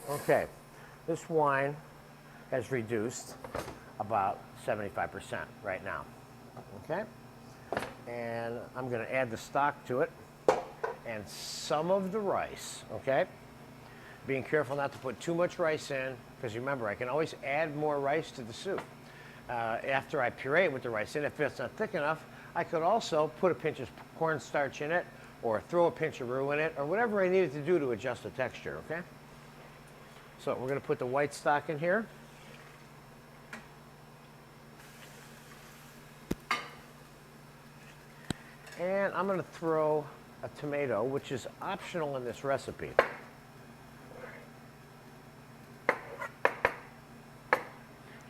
Okay, this wine has reduced about 75% right now. Okay, and I'm going to add the stock to it and some of the rice. Okay, being careful not to put too much rice in, because remember, I can always add more rice to the soup after I puree it with the rice in. If it's not thick enough, I could also put a pinch of cornstarch in it, or throw a pinch of roux in it, or whatever I needed to do to adjust the texture. Okay, so we're going to put the white stock in here. And I'm going to throw a tomato, which is optional in this recipe.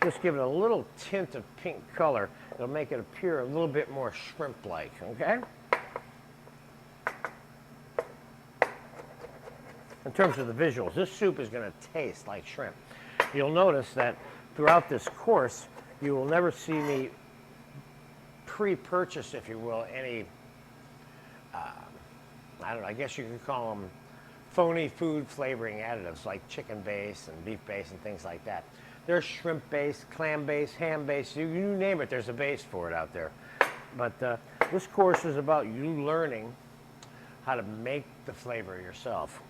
Just give it a little tint of pink color. It'll make it appear a little bit more shrimp-like, okay? In terms of the visuals, this soup is going to taste like shrimp. You'll notice that throughout this course, you will never see me pre-purchase, if you will, any, I don't know, I guess you could call them phony food flavoring additives like chicken base and beef base and things like that. There's shrimp base, clam base, ham base, you name it, there's a base for it out there. But this course is about you learning how to make the flavor yourself.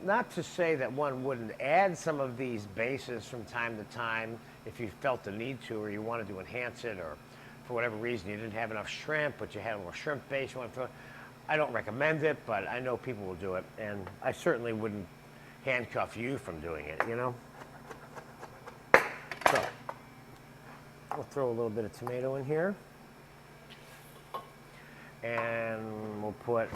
Not to say that one wouldn't add some of these bases from time to time if you felt the need to, or you wanted to enhance it, or for whatever reason you didn't have enough shrimp, but you had more shrimp base. I don't recommend it, but I know people will do it, and I certainly wouldn't handcuff you from doing it, you know? So, we'll throw a little bit of tomato in here, and we'll put,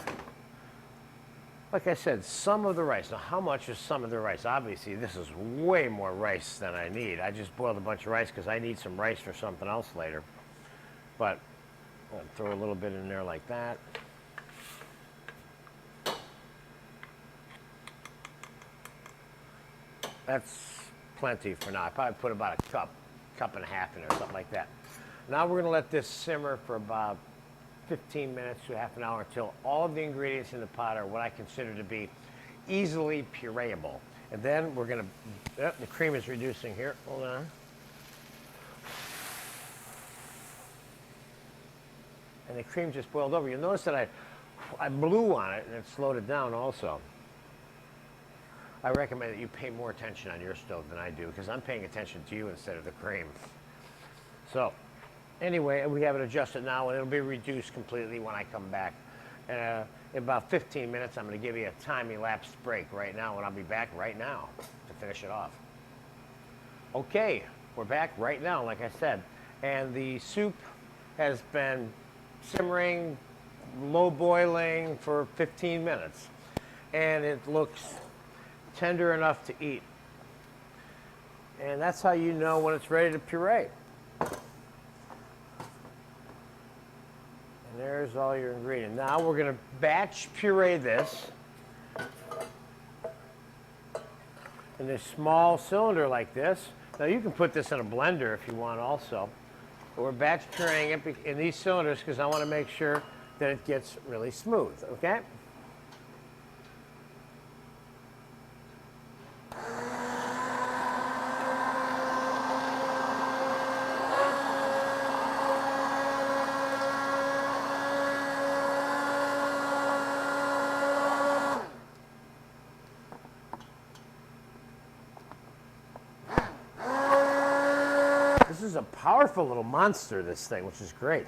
like I said, some of the rice. Now, how much is some of the rice? Obviously, this is way more rice than I need. I just boiled a bunch of rice because I need some rice for something else later. But I'll throw a little bit in there like that. That's plenty for now. I probably put about a cup and a half in there, something like that. Now we're going to let this simmer for about 15 minutes to half an hour until all of the ingredients in the pot are what I consider to be easily pureeable. And then we're going to, the cream is reducing here. Hold on. And the cream just boiled over. You'll notice that I blew on it and it slowed it down also. I recommend that you pay more attention on your stove than I do, because I'm paying attention to you instead of the cream. So anyway, we have it adjusted now, and it'll be reduced completely when I come back. In about 15 minutes, I'm going to give you a time-elapsed break right now, and I'll be back right now to finish it off. Okay, we're back right now, like I said, and the soup has been simmering, low boiling for 15 minutes, and it looks tender enough to eat. And that's how you know when it's ready to puree. And there's all your ingredients. Now we're going to batch puree this in this small cylinder like this. Now you can put this in a blender if you want also. But we're batch pureeing it in these cylinders because I want to make sure that it gets really smooth, okay? This is a powerful little monster, this thing, which is great.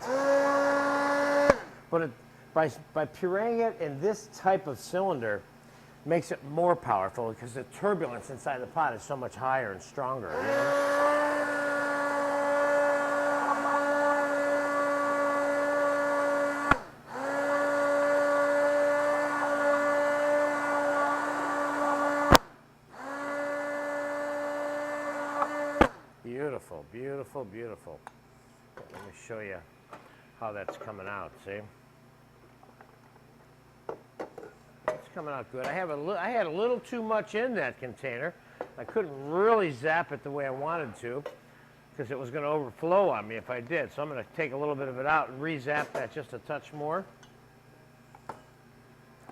But by pureeing it in this type of cylinder makes it more powerful because the turbulence inside the pot is so much higher and stronger. You know? Beautiful, beautiful, beautiful. Let me show you how that's coming out, see? It's coming out good. I had a little too much in that container. I couldn't really zap it the way I wanted to because it was going to overflow on me if I did. So I'm going to take a little bit of it out and re-zap that just a touch more.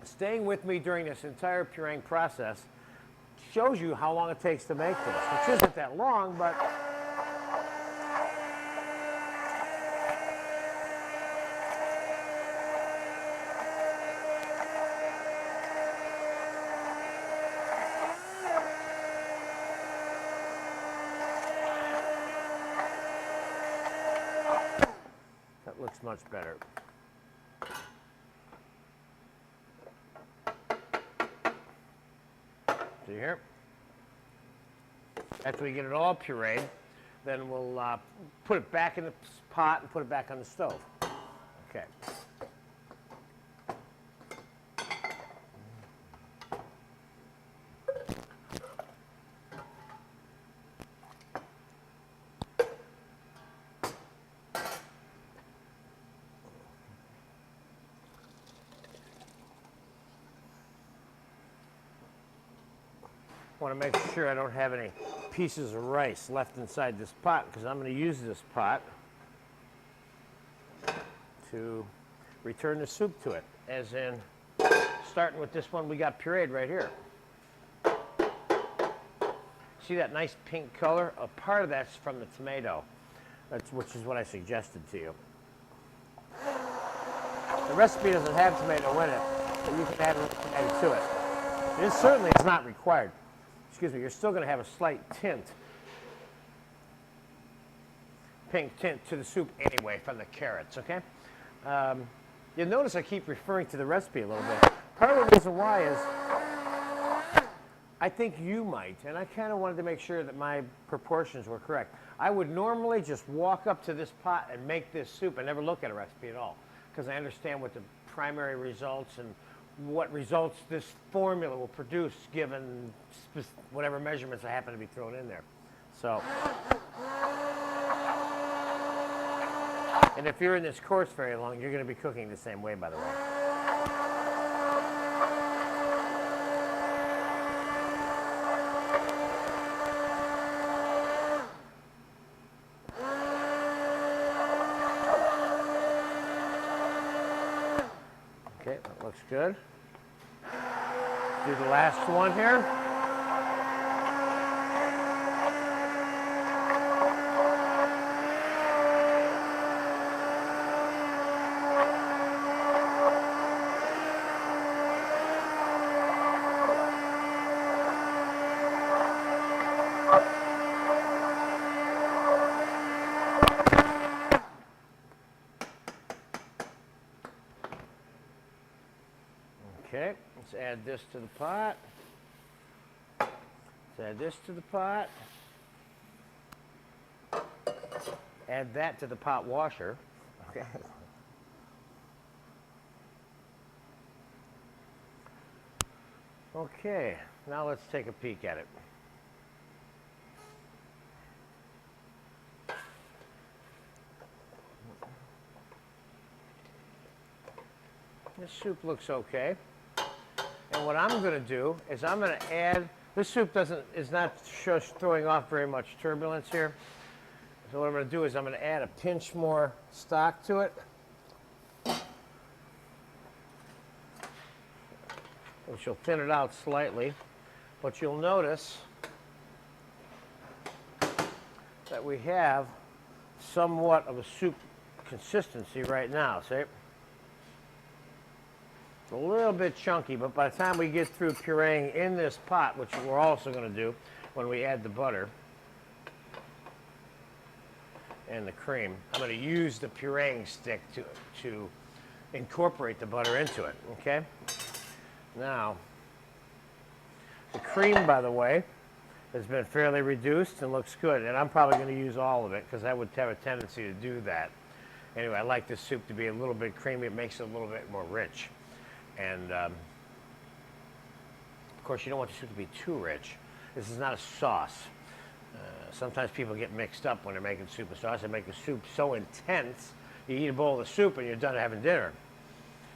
Staying with me during this entire pureeing process shows you how long it takes to make this, which isn't that long, but that looks much better. See here? After we get it all pureed, then we'll put it back in the pot and put it back on the stove. Okay. I want to make sure I don't have any pieces of rice left inside this pot, because I'm going to use this pot to return the soup to it, as in starting with this one we got pureed right here. See that nice pink color? A part of that's from the tomato, which is what I suggested to you. The recipe doesn't have tomato in it, but you can add a little tomato to it. It certainly is not required. Excuse me, you're still going to have a slight tint, pink tint to the soup anyway from the carrots, okay? You'll notice I keep referring to the recipe a little bit. Part of the reason why is I think you might, and I kind of wanted to make sure that my proportions were correct. I would normally just walk up to this pot and make this soup and never look at a recipe at all, because I understand what the primary results and what results this formula will produce given whatever measurements I happen to be thrown in there. So, and if you're in this course very long, you're going to be cooking the same way, by the way. Okay, that looks good. Do the last one here. Okay, let's add this to the pot. Let's add this to the pot. Add that to the pot washer. Okay. Okay, now let's take a peek at it. This soup looks okay. And what I'm going to do is I'm going to add, this soup is not throwing off very much turbulence here. So what I'm going to do is I'm going to add a pinch more stock to it, which will thin it out slightly. But you'll notice that we have somewhat of a soup consistency right now, see? It's a little bit chunky, but by the time we get through pureeing in this pot, which we're also going to do when we add the butter and the cream, I'm going to use the pureeing stick to incorporate the butter into it, okay? Now, the cream, by the way, has been fairly reduced and looks good, and I'm probably going to use all of it because I would have a tendency to do that. Anyway, I like this soup to be a little bit creamy. It makes it a little bit more rich. And, of course, you don't want the soup to be too rich. This is not a sauce. Sometimes people get mixed up when they're making soup and sauce. They make the soup so intense, you eat a bowl of soup and you're done having dinner.